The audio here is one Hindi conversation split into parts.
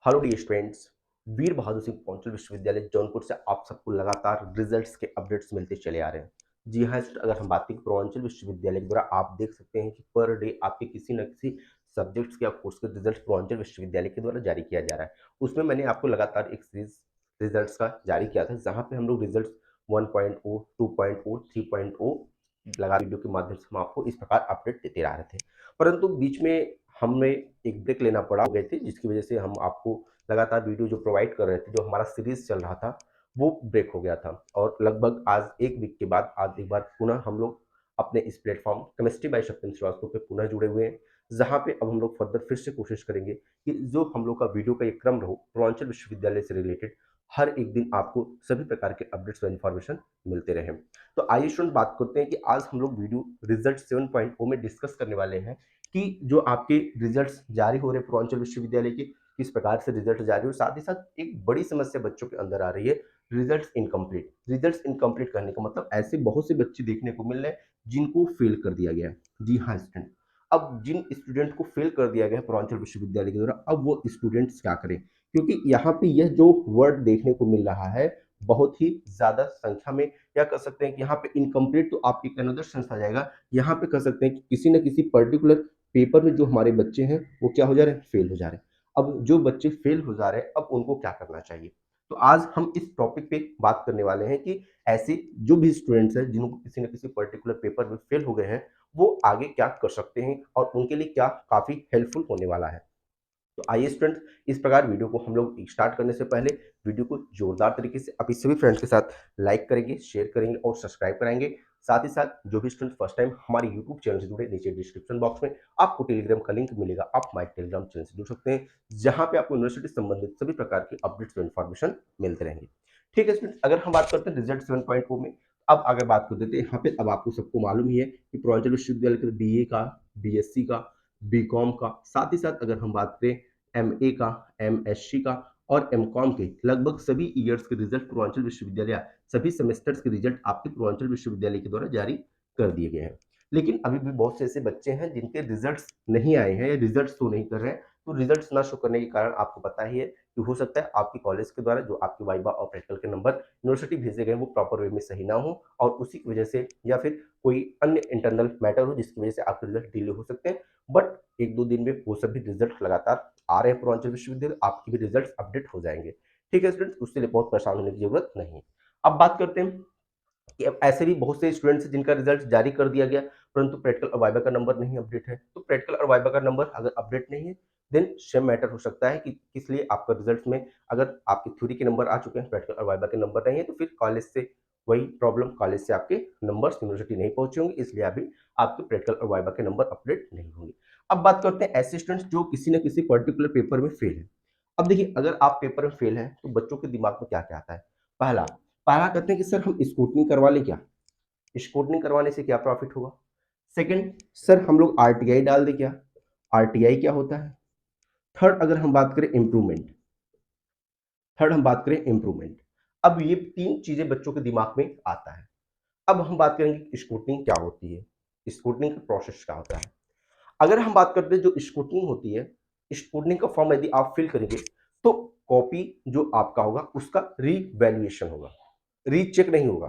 Hello dear students. Veer Bahadur Singh Purvanchal विश्वविद्यालय जौनपुर से आप सबको लगातार रिजल्ट्स के अपडेट्स मिलते चले आ रहे हैं। जी हाँ, अगर हम बात करें पूर्वांचल विश्वविद्यालय के द्वारा आप देख सकते हैं कि पर डे आपके किसी न किसी सब्जेक्ट्स के या कोर्स के रिजल्ट पूर्वांचल विश्वविद्यालय के द्वारा जारी किया जा रहा है। उसमें मैंने आपको लगातार एक सीरीज रिजल्ट्स का जारी किया था, जहाँ पे हम लोग रिजल्ट 1.0, 2.0, 3.0 लगा वीडियो के माध्यम से हम आपको इस प्रकार अपडेट देते रह रहे थे। परंतु बीच में हमें एक ब्रेक लेना पड़ा हो गए थे, जिसकी वजह से हम आपको लगातार वीडियो जो प्रोवाइड कर रहे थे, जो हमारा सीरीज चल रहा था, वो ब्रेक हो गया था। और लगभग आज 1 वीक के बाद आज एक बार पुनः हम लोग अपने इस प्लेटफॉर्म केमिस्ट्री बाय सत्यम श्रीवास्तव पे पुनः जुड़े हुए हैं, जहाँ पे अब हम लोग फर्दर फिर से कोशिश करेंगे कि जो हम लोग का वीडियो का एक क्रम रहो, पूर्वांचल विश्वविद्यालय से रिलेटेड हर एक दिन आपको सभी प्रकार के अपडेट्स व इन्फॉर्मेशन मिलते रहे। तो आइए स्टूडेंट बात करते हैं कि आज हम लोग वीडियो रिजल्ट 7.0 में डिस्कस करने वाले हैं कि जो आपके रिजल्ट्स जारी हो रहे हैं पूर्वांचल विश्वविद्यालय के, किस प्रकार से रिजल्ट जारी हो। साथ ही साथ एक बड़ी समस्या बच्चों के अंदर आ रही है, रिजल्ट्स इनकम्प्लीट करने का मतलब ऐसे बहुत से बच्चे देखने को मिल रहे हैं जिनको फेल कर दिया गया है। जी हाँ स्टूडेंट, अब जिन स्टूडेंट को फेल कर दिया गया है पूर्वांचल विश्वविद्यालय के द्वारा, अब वो स्टूडेंट्स क्या करें, क्योंकि यहाँ पे यह जो वर्ड देखने को मिल रहा है बहुत ही ज्यादा संख्या में, या कह सकते हैं कि यहाँ पे इनकम्प्लीट तो आपकी कन्वर्जन सेंस आ जाएगा। यहाँ पे कह सकते हैं कि किसी न किसी पर्टिकुलर पेपर में जो हमारे बच्चे हैं वो क्या हो जा रहे हैं, फेल हो जा रहे हैं। अब जो बच्चे फेल हो जा रहे हैं, अब उनको क्या करना चाहिए। तो आज हम इस टॉपिक पे बात करने वाले हैं कि ऐसे जो भी स्टूडेंट्स हैं जिनको किसी न किसी पर्टिकुलर पेपर में फेल हो गए हैं, वो आगे क्या कर सकते हैं और उनके लिए क्या काफी हेल्पफुल होने वाला है। तो आइए स्टूडेंट्स, इस प्रकार वीडियो को हम लोग स्टार्ट करने से पहले वीडियो को जोरदार तरीके से अपने सभी फ्रेंड्स के साथ लाइक करेंगे, शेयर करेंगे और सब्सक्राइब कराएंगे। साथ ही साथ जो भी स्टूडेंट फर्स्ट टाइम हमारे यूट्यूब चैनल से जुड़े, नीचे डिस्क्रिप्शन बॉक्स में आपको टेलीग्राम का लिंक मिलेगा, आप हमारे टेलीग्राम चैनल से जुड़ सकते हैं, जहां पे आपको यूनिवर्सिटी से संबंधित सभी प्रकार के अपडेट्स और इन्फॉर्मेशन मिलते रहेंगे। ठीक है स्टूडेंट, अगर हम बात करते हैं रिजल्ट 7.0 में, अब अगर बात कर देते हैं यहाँ पे, अब आपको सबको मालूम ही है कि पूर्वांचल विश्वविद्यालय के बीए का, बीएससी का, बीकॉम का, साथ ही साथ अगर हम बात करें एमए का, एमएससी का और एमकॉम के लगभग सभी ईयर्स के रिजल्ट पूर्वांचल विश्वविद्यालय, सभी सेमेस्टर्स के रिजल्ट आपके पूर्वांचल विश्वविद्यालय के द्वारा जारी कर दिए गए हैं। लेकिन अभी भी बहुत से ऐसे बच्चे हैं जिनके रिजल्ट्स नहीं आए हैं या रिजल्ट्स शो नहीं कर रहे हैं। तो रिजल्ट्स ना शो करने के कारण आपको पता ही है कि हो सकता है आपकी कॉलेज के द्वारा जो आपके वाइवा और प्रैक्टिकल के नंबर यूनिवर्सिटी भेजे गए वो प्रॉपर वे में सही ना हो, और उसी की वजह से या फिर कोई अन्य इंटरनल मैटर हो जिसकी वजह से आपके रिजल्ट डिले हो सकते हैं। बट 1-2 दिन में वो सभी रिजल्ट लगातार आ रहे हैं पूर्वांचल विश्वविद्यालय, आपके भी रिजल्ट अपडेट हो जाएंगे। ठीक है स्टूडेंट्स, उसके लिए बहुत परेशान होने की जरूरत नहीं है। अब बात करते हैं कि अब ऐसे भी बहुत से स्टूडेंट्स हैं जिनका रिजल्ट जारी कर दिया गया, परंतु प्रैक्टिकल और वाइवा का नंबर नहीं अपडेट है। तो प्रैक्टिकल और वाइवा का नंबर अगर अपडेट नहीं है, देन सेम मैटर हो सकता है कि किस लिए आपका रिजल्ट में अगर आपके थ्योरी के नंबर आ चुके हैं, प्रैक्टिकल और वाइवा के नंबर नहीं है, तो फिर कॉलेज से वही प्रॉब्लम, कॉलेज से आपके नंबर्स यूनिवर्सिटी नहीं पहुंचे होंगे, इसलिए अभी आपके प्रैक्टिकल और वाइवा के नंबर अपडेट नहीं होंगे। अब बात करते हैं ऐसे स्टूडेंट्स जो किसी न किसी पर्टिकुलर पेपर में फेल है। अब देखिए, अगर आप पेपर में फेल हैं तो बच्चों के दिमाग में क्या क्या आता है। पहला पहला कहते हैं कि सर हम स्कूटनी करवा लें क्या, स्कूटनी करवाने से क्या प्रॉफिट होगा। सेकंड, सर हम लोग आरटीआई डाल दें क्या, आरटीआई क्या होता है। थर्ड, अगर हम बात करें इंप्रूवमेंट, थर्ड हम बात करें इंप्रूवमेंट। अब ये तीन चीजें बच्चों के दिमाग में आता है। अब हम बात करेंगे स्कूटनिंग क्या होती है, स्कूटनिंग का प्रोसेस क्या होता है। अगर हम बात करते हैं जो स्कूटनिंग होती है, स्कूटनिंग का फॉर्म यदि आप फिल करेंगे तो कॉपी जो आपका होगा उसका रीवैल्यूएशन होगा, रीचेक नहीं होगा।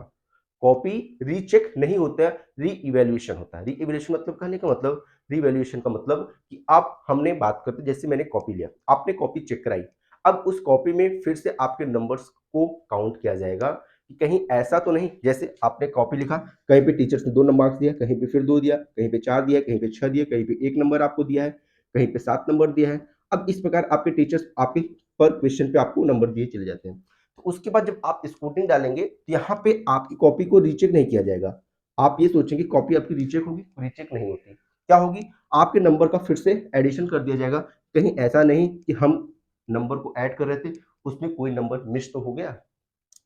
कॉपी रीचेक नहीं होता है, री इवेल्युएशन होता है। री इवेल्युएशन मतलब कहने का मतलब, रीवैल्यूएशन का मतलब कि आप, हमने बात करते जैसे मैंने कॉपी लिया, आपने कॉपी चेक कराई, अब उस कॉपी में फिर से आपके नंबर्स को काउंट किया जाएगा कि कहीं ऐसा तो नहीं जैसे आपने कॉपी लिखा, कहीं पे टीचर्स ने 2 मार्क्स दिया, कहीं पे फिर 2 दिया, कहीं पे 4 दिया, कहीं पे 6 दिया, कहीं पे 1 नंबर आपको दिया है, कहीं पे 7 नंबर दिया है। अब इस प्रकार आपके टीचर्स आपके पर क्वेश्चन पे आपको नंबर दिए चले जाते हैं। तो उसके बाद जब आप स्क्रूटनी डालेंगे तो यहाँ पे आपकी कॉपी को रीचेक नहीं किया जाएगा। आप ये सोचेंगे कॉपी आपकी रीचेक होगी, रीचेक नहीं होती। क्या होगी, आपके नंबर का फिर से एडिशन कर दिया जाएगा। कहीं ऐसा नहीं कि हम नंबर को ऐड कर रहे थे, उसमें कोई नंबर मिस तो हो गया।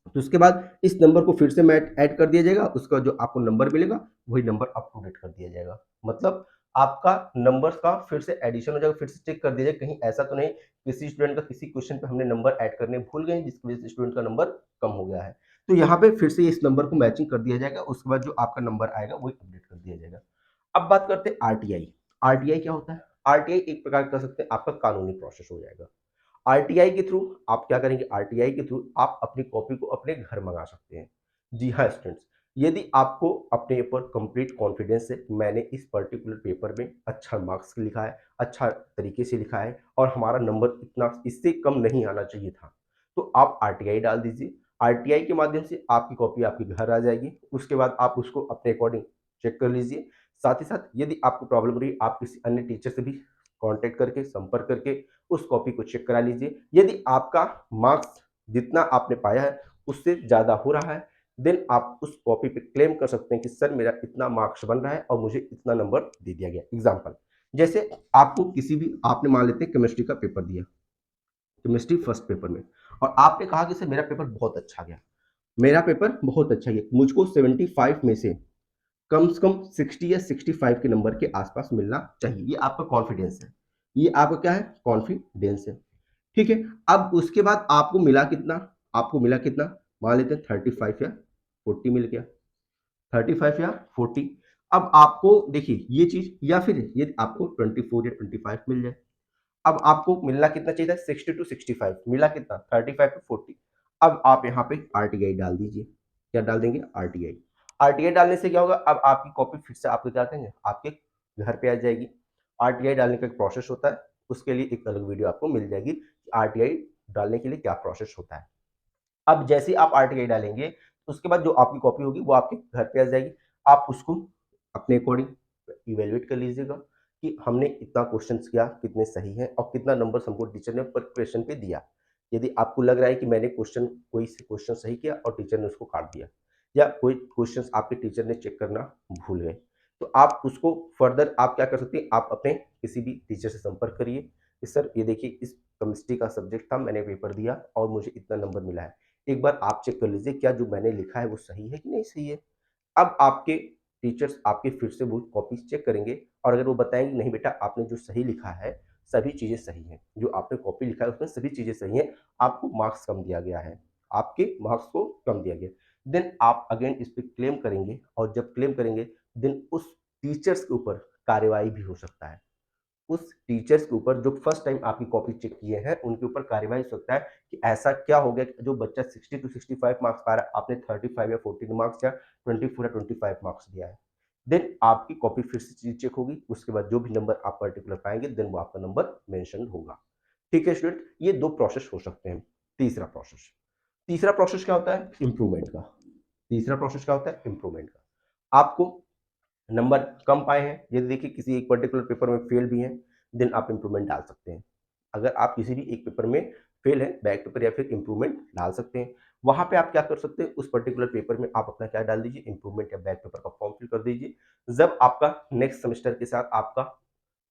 तो उसके बाद इस नंबर को फिर से मैट ऐड कर दिया जाएगा, उसका जो आपको नंबर मिलेगा वही नंबर अप टू डेट कर दिया जाएगा। मतलब आपका नंबर्स का फिर से एडिशन हो जाएगा, फिर से चेक कर दिया जाएगा कहीं ऐसा तो नहीं किसी स्टूडेंट का किसी क्वेश्चन पे हमने नंबर ऐड करने भूल गए जिसकी वजह से स्टूडेंट का नंबर कम हो गया है। तो यहाँ पे फिर से इस नंबर को मैचिंग कर दिया जाएगा, उसके बाद जो आपका नंबर आएगा वही अपडेट कर दिया जाएगा। अब बात करते हैं आरटीआई। आरटीआई क्या होता है, आरटीआई एक प्रकार कर सकते हैं आपका कानूनी प्रोसेस हो जाएगा। आरटीआई के थ्रू आप क्या करेंगे, आरटीआई के थ्रू आप अपनी कॉपी को अपने घर मंगा सकते हैं। जी हाँ स्टूडेंट्स, यदि आपको अपने ऊपर कंप्लीट कॉन्फिडेंस है कि मैंने इस पर्टिकुलर पेपर में अच्छा मार्क्स लिखा है, अच्छा तरीके से लिखा है और हमारा नंबर इतना इससे कम नहीं आना चाहिए था, तो आप आरटीआई डाल दीजिए। आरटीआई के माध्यम से आपकी कॉपी आपके घर आ जाएगी। उसके बाद आप उसको अपने अकॉर्डिंग चेक कर लीजिए। साथ ही साथ यदि आपको प्रॉब्लम हो रही है, आप किसी अन्य टीचर से भी कॉन्टैक्ट करके, संपर्क करके उस कॉपी को चेक करा लीजिए। यदि आपका मार्क्स जितना आपने पाया है उससे ज़्यादा हो रहा है, देन आप उस कॉपी पे क्लेम कर सकते हैं कि सर मेरा इतना मार्क्स बन रहा है और मुझे इतना नंबर दे दिया गया। एग्जाम्पल, जैसे आपको किसी भी, आपने मान लेते हैं केमिस्ट्री का पेपर दिया, केमिस्ट्री फर्स्ट पेपर में, और आपने कहा कि सर मेरा पेपर बहुत अच्छा गया, मेरा पेपर बहुत अच्छा गया, मुझको 75 में से कम 60 या 65 के नंबर के आसपास मिलना चाहिए। ये आपका कॉन्फिडेंस है, ये आपका क्या है, कॉन्फिडेंस है। ठीक है, अब उसके बाद आपको मिला कितना, आपको मिला कितना, मान लेते हैं 35 या 40 मिल गया, 35 या 40। अब आपको देखिए ये चीज, या फिर ये आपको 24 या 25 मिल जाए। अब आपको मिलना कितना चाहिए था, 60 टू 65, मिला कितना, 35 टू 40। अब आप यहाँ पे आरटीआई डाल दीजिए। क्या डाल देंगे, आरटीआई। आरटीआई डालने से क्या होगा, अब आपकी कॉपी फिर से आपको क्या करेंगे, आपके घर पे आ जाएगी। आरटीआई डालने का एक प्रोसेस होता है, उसके लिए एक अलग वीडियो आपको मिल जाएगी कि आरटीआई डालने के लिए क्या प्रोसेस होता है। अब जैसे ही आप आरटीआई डालेंगे, उसके बाद जो आपकी कॉपी होगी वो आपके घर पे आ जाएगी। आप उसको अपने अकॉर्डिंग इवेल्युएट कर लीजिएगा कि हमने इतना क्वेश्चंस किया, कितने सही हैं और कितना नंबर हमको टीचर ने पर क्वेश्चन पे दिया। यदि आपको लग रहा है कि मैंने कोई क्वेश्चन सही किया और टीचर ने उसको काट दिया, या कोई क्वेश्चंस आपके टीचर ने चेक करना भूल गए, तो आप उसको फर्दर आप क्या कर सकते हैं, आप अपने किसी भी टीचर से संपर्क करिए कि सर ये देखिए इस केमिस्ट्री का सब्जेक्ट था, मैंने पेपर दिया और मुझे इतना नंबर मिला है। एक बार आप चेक कर लीजिए क्या जो मैंने लिखा है वो सही है कि नहीं सही है। अब आपके टीचर्स आपके फिर से वो कॉपी चेक करेंगे और अगर वो बताएंगे नहीं बेटा आपने जो सही लिखा है सभी चीज़ें सही हैं, जो आपने कॉपी लिखा है उसमें सभी चीज़ें सही हैं, आपको मार्क्स कम दिया गया है, आपके मार्क्स को कम दिया गया, देन आप अगेन इस पे क्लेम करेंगे और जब क्लेम करेंगे देन उस टीचर्स के ऊपर कार्रवाई भी हो सकता है। उस टीचर्स के ऊपर जो फर्स्ट टाइम आपकी कॉपी चेक किए हैं उनके ऊपर कार्रवाई हो सकता है कि ऐसा क्या हो गया कि जो बच्चा 60 टू 65 मार्क्स पा रहा है आपने 35 या 14 मार्क्स या 24 या 25 मार्क्स दिया है। देन आपकी कॉपी फिर से चेक होगी, उसके बाद जो भी नंबर आप पर्टिकुलर पाएंगे देन वो आपका नंबर मेंशन होगा। ठीक है स्टूडेंट, ये दो प्रोसेस हो सकते हैं। तीसरा प्रोसेस, तीसरा प्रोसेस क्या होता है, इंप्रूवमेंट का। तीसरा प्रोसेस क्या होता है, इंप्रूवमेंट का। आपको नंबर कम पाए हैं, यदि देखिए किसी एक पर्टिकुलर पेपर में फेल भी हैं, देन आप इंप्रूवमेंट डाल सकते हैं। अगर आप किसी भी एक पेपर में फेल है, बैक पेपर या फिर इंप्रूवमेंट डाल सकते हैं। वहां पे आप क्या कर सकते हैं, उस पर्टिकुलर पेपर में आप अपना क्या डाल दीजिए, इंप्रूवमेंट या बैक पेपर का फॉर्म फिल कर दीजिए। जब आपका नेक्स्ट सेमेस्टर के साथ आपका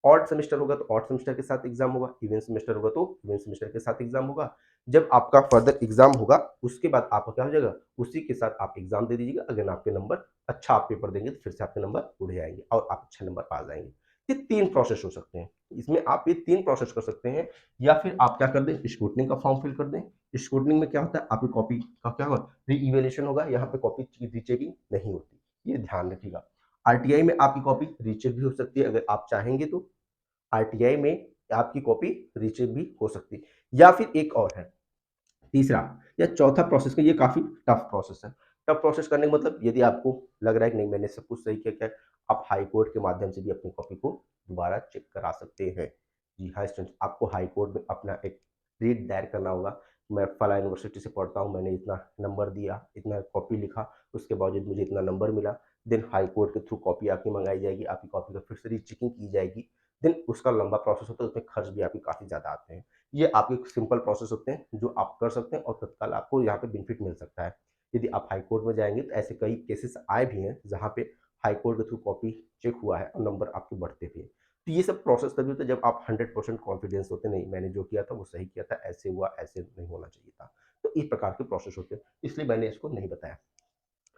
ऑड सेमेस्टर होगा तो ऑड सेमेस्टर के साथ एग्जाम होगा, इवन सेमेस्टर होगा तो इवन सेमेस्टर के साथ एग्जाम होगा। जब आपका फर्दर एग्जाम होगा उसके बाद आपका क्या हो जाएगा, उसी के साथ आप एग्जाम दे दीजिएगा। अगर आपके नंबर अच्छा आप पेपर देंगे तो फिर से आपके नंबर उड़ जाएंगे और आप अच्छे नंबर पा जाएंगे। ये तीन प्रोसेस हो सकते हैं, इसमें आप ये तीन प्रोसेस कर सकते हैं। या फिर आप क्या कर दें, स्क्रूटनी का फॉर्म फिल कर दें। स्क्रूटनी में क्या होता है, आपकी कॉपी का क्या होगा, री इवेल्युएशन होगा, यहाँ पे कॉपी रीचेकिंग नहीं होती, ये ध्यान रखिएगा। आरटीआई में आपकी कॉपी रीचेक भी हो सकती है अगर आप चाहेंगे तो। आरटीआई में आपकी कॉपी रीचेक भी हो सकती है। या फिर एक और है, तीसरा या चौथा प्रोसेस का, ये काफी टफ प्रोसेस है। टफ प्रोसेस करने का मतलब यदि आपको लग रहा है कि नहीं मैंने सब कुछ सही किया, क्या आप हाई कोर्ट के माध्यम से भी अपनी कॉपी को दोबारा चेक करा सकते हैं। जी हाँ स्टूडेंट्स, आपको हाई कोर्ट में अपना एक रीट दायर करना होगा। मैं फला यूनिवर्सिटी से पढ़ता हूँ, मैंने इतना नंबर दिया, इतना कॉपी लिखा, उसके बावजूद मुझे इतना नंबर मिला। देन हाई कोर्ट के थ्रू कॉपी आपकी मंगाई जाएगी, आपकी कॉपी का फिर से रीचेकिंग की जाएगी। देन उसका लंबा प्रोसेस होता है, उसमें खर्च भी आपके काफ़ी ज़्यादा आते हैं। ये आपके सिंपल प्रोसेस होते हैं जो आप कर सकते हैं और तत्काल आपको यहाँ पे बेनिफिट मिल सकता है। यदि आप हाई कोर्ट में जाएंगे तो ऐसे कई केसेस आए भी हैं जहाँ पे हाई कोर्ट के थ्रू कॉपी चेक हुआ है और नंबर आपके बढ़ते भी हैं। तो ये सब प्रोसेस तभी होता है जब आप 100% कॉन्फिडेंस होते नहीं, मैंने जो किया था वो सही किया था, ऐसे हुआ, ऐसे नहीं होना चाहिए था। तो इस प्रकार के प्रोसेस होते हैं, इसलिए मैंने इसको नहीं बताया।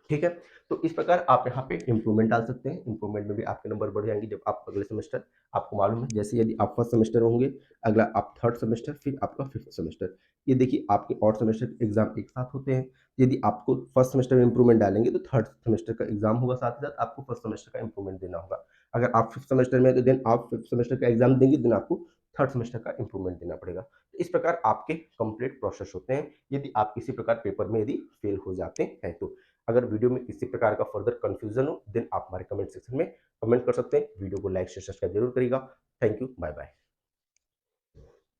ठीक है, तो इस प्रकार आप यहाँ पे इंप्रूवमेंट डाल सकते हैं। इंप्रूवमेंट में भी आपके नंबर बढ़ जाएंगे जब आप अगले सेमेस्टर, आपको मालूम है जैसे यदि आप फर्स्ट सेमेस्टर होंगे, अगला आप थर्ड सेमेस्टर, फिर आपका फिफ्थ सेमेस्टर, ये देखिए आपके और सेमेस्टर एग्जाम एक साथ होते हैं। यदि आपको फर्स्ट सेमेस्टर में इंप्रूवमेंट डालेंगे तो थर्ड सेमेस्टर का एग्जाम होगा, साथ ही साथ आपको फर्स्ट सेमेस्टर का इंप्रूवमेंट देना होगा। अगर आप फिफ्थ सेमेस्टर में तो देन आप फिफ्थ सेमेस्टर का एग्जाम देंगे, देन आपको थर्ड सेमेस्टर का इंप्रूवमेंट देना पड़ेगा। तो इस प्रकार आपके कंप्लीट प्रोसेस होते हैं यदि आप किसी प्रकार पेपर में यदि फेल हो जाते हैं तो। अगर वीडियो में किसी प्रकार का फर्दर कंफ्यूजन हो देन आप हमारे कमेंट सेक्शन में कमेंट कर सकते हैं। वीडियो को लाइक शेयर सब्सक्राइब जरूर करिएगा। Thank you, bye bye.